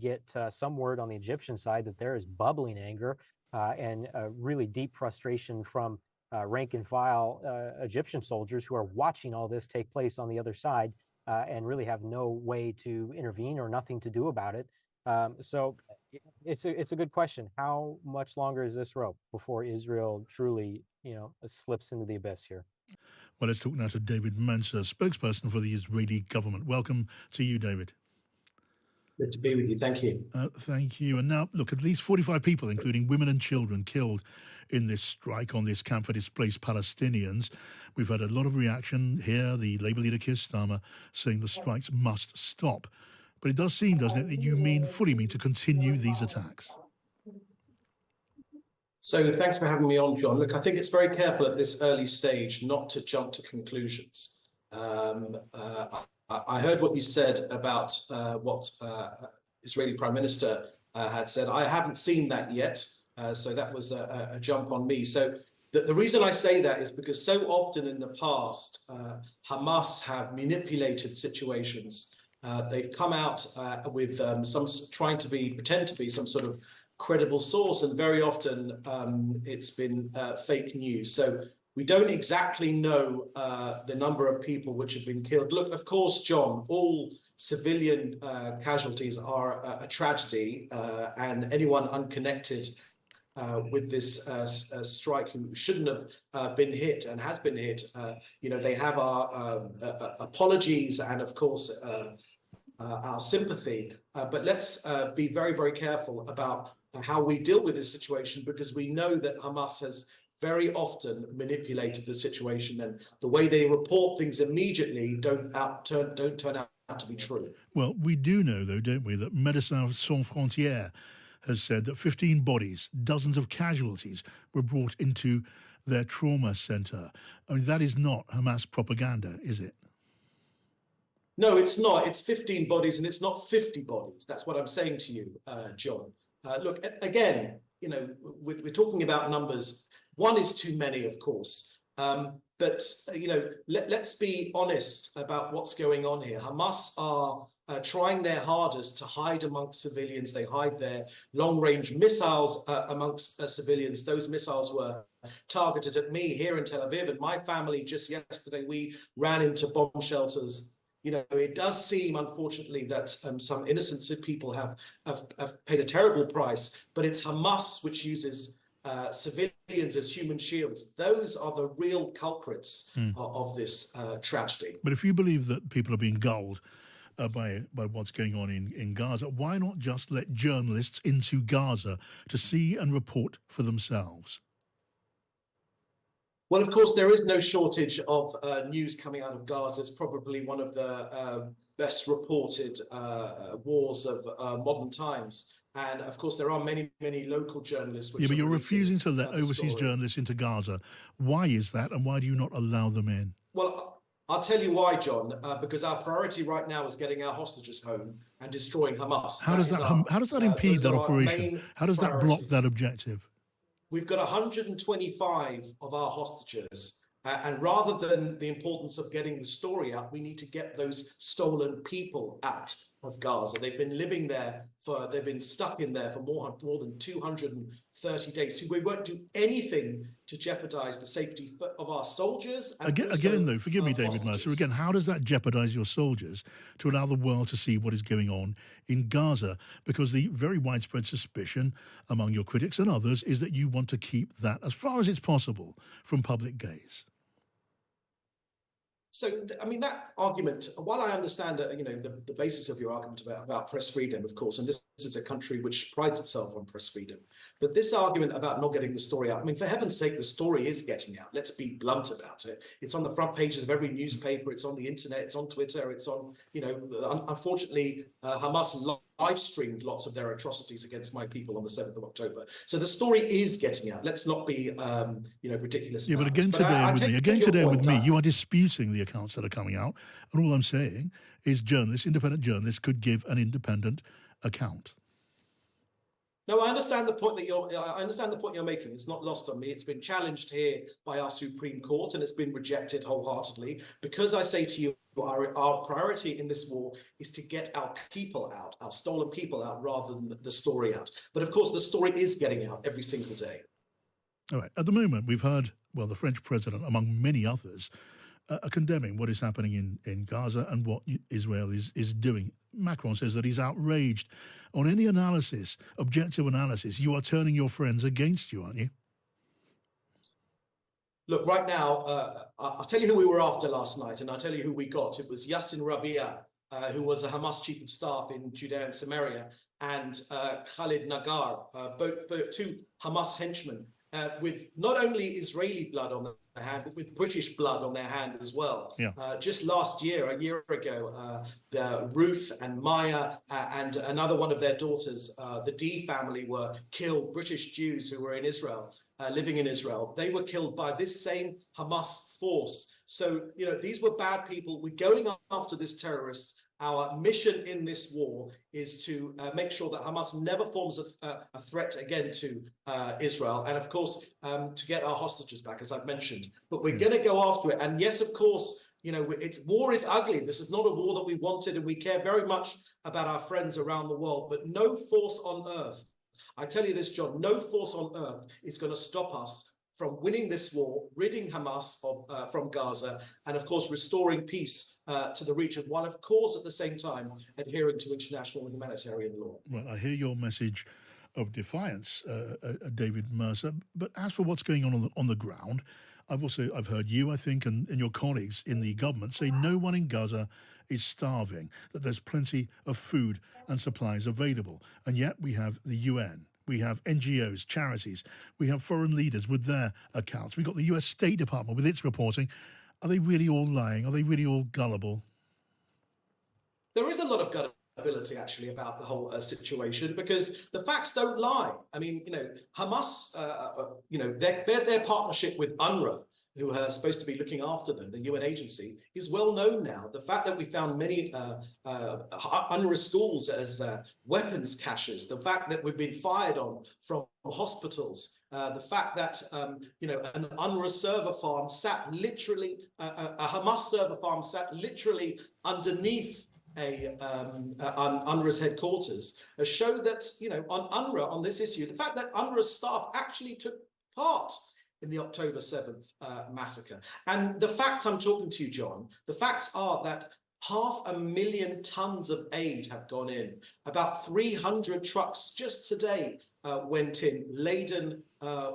get some word on the Egyptian side that there is bubbling anger and really deep frustration from rank and file Egyptian soldiers who are watching all this take place on the other side and really have no way to intervene or nothing to do about it. So it's a good question. How much longer is this rope before Israel truly, slips into the abyss here? Well, let's talk now to David Mencer, spokesperson for the Israeli government. Welcome to you, David. Good to be with you. Thank you. Thank you. And now, look, at least 45 people, including women and children, killed in this strike on this camp for displaced Palestinians. We've had a lot of reaction here. The Labour leader, Keir Starmer, saying the strikes must stop. But it does seem, doesn't it, that you fully mean to continue these attacks? So thanks for having me on, John. Look, I think it's very careful at this early stage not to jump to conclusions. I heard what you said about what Israeli Prime Minister had said. I haven't seen that yet, so that was a jump on me. So the reason I say that is because so often in the past, Hamas have manipulated situations. They've come out with pretend to be some sort of credible source, and very often it's been fake news. So we don't exactly know the number of people which have been killed. Look, of course, John, all civilian casualties are a tragedy, and anyone unconnected with this strike who shouldn't have been hit and has been hit, they have our apologies and, of course, our sympathy. But let's be very, very careful about how we deal with this situation, because we know that Hamas has very often manipulated the situation, and the way they report things immediately don't turn out to be true. Well, we do know, though, don't we, that Médecins Sans Frontières has said that 15 bodies, dozens of casualties were brought into their trauma centre. I mean, that is not Hamas propaganda, is it? No, it's not. It's 15 bodies and it's not 50 bodies. That's what I'm saying to you, John. Look, again, we're talking about numbers. One is too many, of course. But let's be honest about what's going on here. Hamas are trying their hardest to hide amongst civilians. They hide their long-range missiles amongst civilians. Those missiles were targeted at me here in Tel Aviv, and my family just yesterday, we ran into bomb shelters. It does seem, unfortunately, that some innocent people have paid a terrible price, but it's Hamas which uses civilians as human shields. Those are the real culprits of this tragedy. But if you believe that people are being gulled by what's going on in Gaza, why not just let journalists into Gaza to see and report for themselves? Well, of course, there is no shortage of news coming out of Gaza. It's probably one of the best reported wars of modern times. And of course, there are many, many local journalists. But you're refusing to let overseas journalists into Gaza. Why is that? And why do you not allow them in? Well, I'll tell you why, John, because our priority right now is getting our hostages home and destroying Hamas. How does that impede that operation? How does that block that objective? We've got 125 of our hostages, and rather than the importance of getting the story out, we need to get those stolen people out of Gaza. They've been living there they've been stuck in there for more than 230 days. So we won't do anything to jeopardize the safety of our soldiers. And again, though, forgive me, David Mercer, again, how does that jeopardize your soldiers to allow the world to see what is going on in Gaza? Because the very widespread suspicion among your critics and others is that you want to keep that, as far as it's possible, from public gaze. So, I mean, that argument, while I understand, the basis of your argument about press freedom, of course, and this is a country which prides itself on press freedom, but this argument about not getting the story out, I mean, for heaven's sake, the story is getting out. Let's be blunt about it. It's on the front pages of every newspaper. It's on the internet. It's on Twitter. It's on, unfortunately, Hamas live streamed lots of their atrocities against my people on the 7th of October. So the story is getting out. Let's not be, ridiculous. Yeah, but again today with me, you are disputing the accounts that are coming out. And all I'm saying is independent journalists could give an independent account. No, I understand the point that you're making. It's not lost on me. It's been challenged here by our Supreme Court, and it's been rejected wholeheartedly. Because I say to you, our priority in this war is to get our people out, our stolen people out, rather than the story out. But of course, the story is getting out every single day. All right. At the moment, we've heard, well, the French president, among many others, are condemning what is happening in Gaza and what Israel is doing. Macron says that he's outraged. On any analysis, objective analysis, you are turning your friends against you, aren't you? Look, right now, I'll tell you who we were after last night, and I'll tell you who we got. It was Yassin Rabia, who was a Hamas chief of staff in Judea and Samaria, and Khalid Nagar, both two Hamas henchmen, with not only Israeli blood on their hand, but with British blood on their hand as well. Yeah. Just last year, a year ago, Ruth and Maya and another one of their daughters, the D family, were killed. British Jews who were in Israel, living in Israel, they were killed by this same Hamas force. So, these were bad people. We're going after these terrorists. Our mission in this war is to make sure that Hamas never forms a threat again to Israel, and of course to get our hostages back, as I've mentioned. But we're going to go after it, and yes, of course, war is ugly. This is not a war that we wanted, and we care very much about our friends around the world. But no force on earth, I tell you this, John, no force on earth is going to stop us from winning this war, ridding Hamas from Gaza, and of course restoring peace to the region, while of course at the same time adhering to international and humanitarian law. Well, I hear your message of defiance, David Mercer. But as for what's going on the ground, I've heard you, I think, and your colleagues in the government say no one in Gaza is starving, that there's plenty of food and supplies available, and yet we have the UN. We have NGOs, charities. We have foreign leaders with their accounts. We've got the US State Department with its reporting. Are they really all lying? Are they really all gullible? There is a lot of gullibility, actually, about the whole situation, because the facts don't lie. I mean, Hamas, their partnership with UNRWA, who are supposed to be looking after them, the UN agency, is well known now. The fact that we found many UNRWA schools as weapons caches, the fact that we've been fired on from hospitals, the fact that an UNRWA server farm sat literally, a Hamas server farm sat literally underneath UNRWA's headquarters, show that on UNRWA, on this issue, the fact that UNRWA staff actually took part in the October 7th massacre. And the fact I'm talking to you, John, the facts are that 500,000 tons of aid have gone in. About 300 trucks just today went in, laden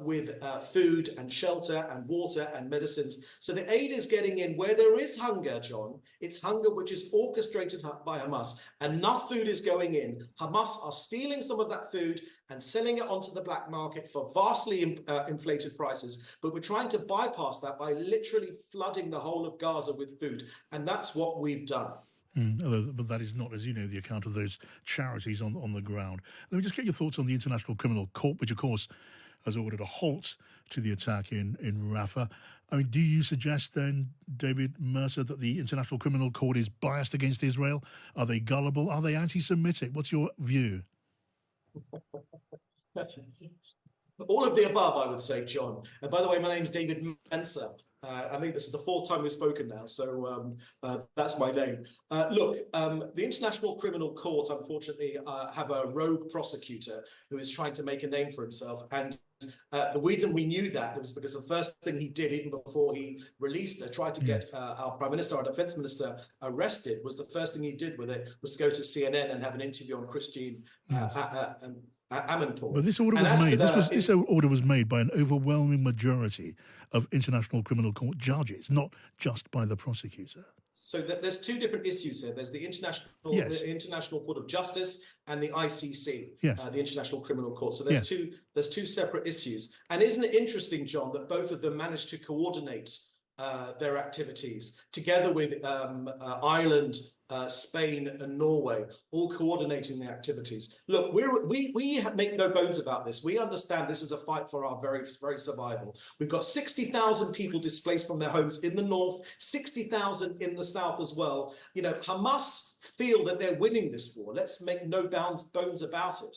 with food and shelter and water and medicines. So the aid is getting in where there is hunger, John. It's hunger which is orchestrated by Hamas. Enough food is going in. Hamas are stealing some of that food and selling it onto the black market for vastly inflated prices. But we're trying to bypass that by literally flooding the whole of Gaza with food. And that's what we've done. But that is not, as you know, the account of those charities on the ground. Let me just get your thoughts on the International Criminal Court, which, of course, has ordered a halt to the attack in Rafah. I mean, do you suggest then, David Mercer, that the International Criminal Court is biased against Israel? Are they gullible? Are they anti-Semitic? What's your view? All of the above, I would say, John. And by the way, my name's David Mencer. I think this is the fourth time we've spoken now, so that's my name. Look, the International Criminal Court, unfortunately, have a rogue prosecutor who is trying to make a name for himself. And the reason we knew that was because the first thing he did, even before he tried to get our Prime Minister, our Defense Minister, arrested, was the first thing he did with it was to go to CNN and have an interview on Christine Amanpour. But this order was made. This order was made by an overwhelming majority of International Criminal Court judges, not just by the prosecutor. So there's two different issues here. There's the International Court of Justice and the ICC, the International Criminal Court. So there's two separate issues. And isn't it interesting, John, that both of them managed to coordinate their activities together with Ireland, Spain, and Norway, all coordinating the activities. Look, we make no bones about this. We understand this is a fight for our very survival. We've got 60,000 people displaced from their homes in the north, 60,000 in the south as well. You know, Hamas feel that they're winning this war. Let's make no bones about it.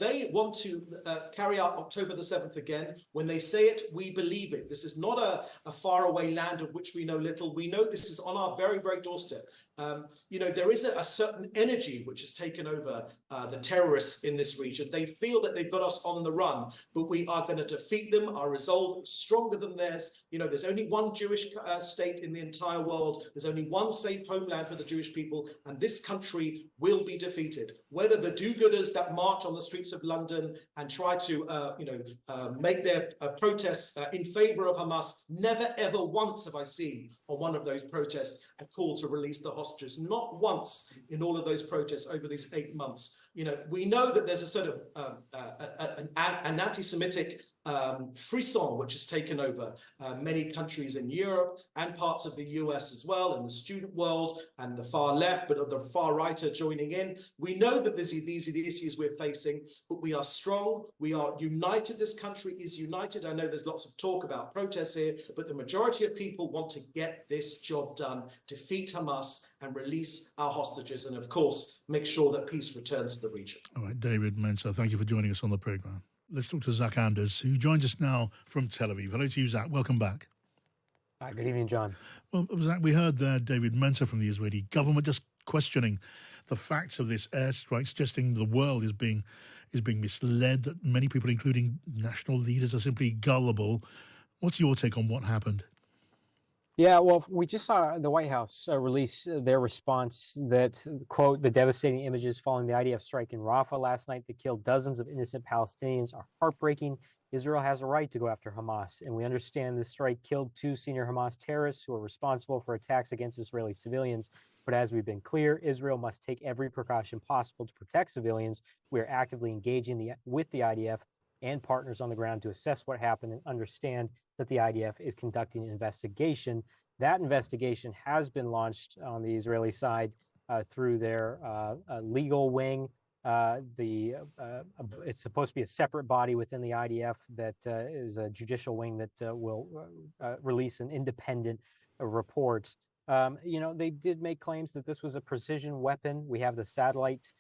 They want to carry out October the 7th again. When they say it, we believe it. This is not a faraway land of which we know little. We know this is on our very doorstep. You know, there is a certain energy which has taken over the terrorists in this region. They feel that they've got us on the run, but we are going to defeat them. Our resolve is stronger than theirs. You know, there's only one Jewish state in the entire world. There's only one safe homeland for the Jewish people, and this country will be defeated. Whether the do-gooders that march on the streets of London and try to, make their protests in favor of Hamas, never ever once have I seen on one of those protests a call to release the hostages. Not once in all of those protests over these 8 months. You know, we know that there's a sort of an anti-Semitic frisson which has taken over many countries in Europe and parts of the US as well, in the student world and the far left, but the far right are joining in. We know that these are the issues we're facing, but we are strong. We are united. This country is united. I know there's lots of talk about protests here, but the majority of people want to get this job done, defeat Hamas and release our hostages, and of course, make sure that peace returns to the region. All right, David Mencer, thank you for joining us on the program. Let's talk to Zach Anders, who joins us now from Tel Aviv. Hello to you, Zach. Welcome back. Hi, good evening, John. Well, Zach, we heard there David Mencer from the Israeli government just questioning the facts of this airstrike, suggesting the world is being misled, that many people, including national leaders, are simply gullible. What's your take on what happened? Yeah, well, we just saw the White House release their response that, quote, the devastating images following the IDF strike in Rafah last night that killed dozens of innocent Palestinians are heartbreaking. Israel has a right to go after Hamas, and we understand this strike killed 2 senior Hamas terrorists who are responsible for attacks against Israeli civilians. But as we've been clear, Israel must take every precaution possible to protect civilians. We are actively engaging with the IDF and partners on the ground to assess what happened and understand that the IDF is conducting an investigation. That investigation has been launched on the Israeli side through their legal wing. It's supposed to be a separate body within the IDF that is a judicial wing that will release an independent report. They did make claims that this was a precision weapon. We have the satellite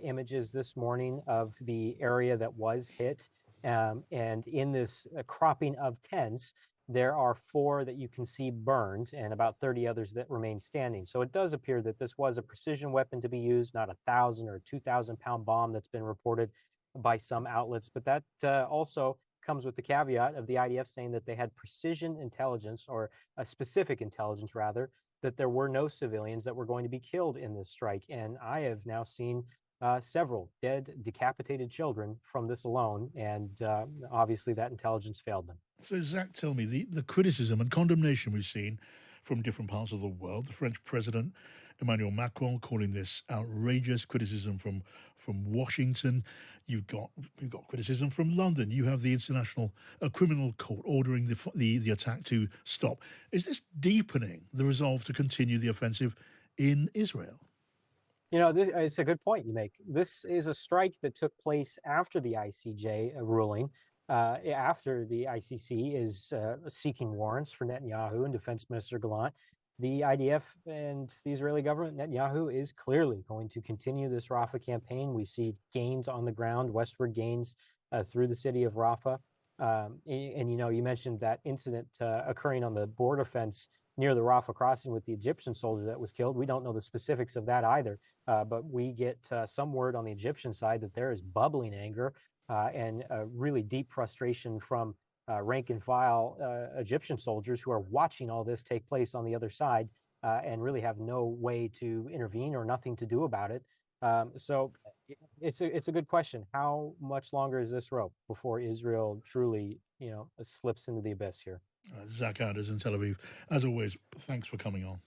images this morning of the area that was hit. And in this cropping of tents, there are 4 that you can see burned and about 30 others that remain standing. So it does appear that this was a precision weapon to be used, not a 1,000 or 2,000 pound bomb that's been reported by some outlets. But that also comes with the caveat of the IDF saying that they had precision intelligence, or a specific intelligence rather, that there were no civilians that were going to be killed in this strike. And I have now seen several dead, decapitated children from this alone, and obviously that intelligence failed them. So, Zach, tell me, the criticism and condemnation we've seen from different parts of the world, the French President Emmanuel Macron calling this outrageous, criticism from Washington. You've got criticism from London. You have the International Criminal Court ordering the attack to stop. Is this deepening the resolve to continue the offensive in Israel? You know, it's a good point you make. This is a strike that took place after the ICJ ruling, after the ICC is seeking warrants for Netanyahu and Defense Minister Gallant. The IDF and the Israeli government, Netanyahu, is clearly going to continue this Rafah campaign. We see gains on the ground, westward gains through the city of Rafah. You mentioned that incident occurring on the border fence near the Rafah crossing with the Egyptian soldier that was killed. We don't know the specifics of that either, but we get some word on the Egyptian side that there is bubbling anger and really deep frustration from rank and file Egyptian soldiers who are watching all this take place on the other side and really have no way to intervene or nothing to do about it. So it's a good question. How much longer is this rope before Israel truly, slips into the abyss here? Zach Anders in Tel Aviv. As always, thanks for coming on.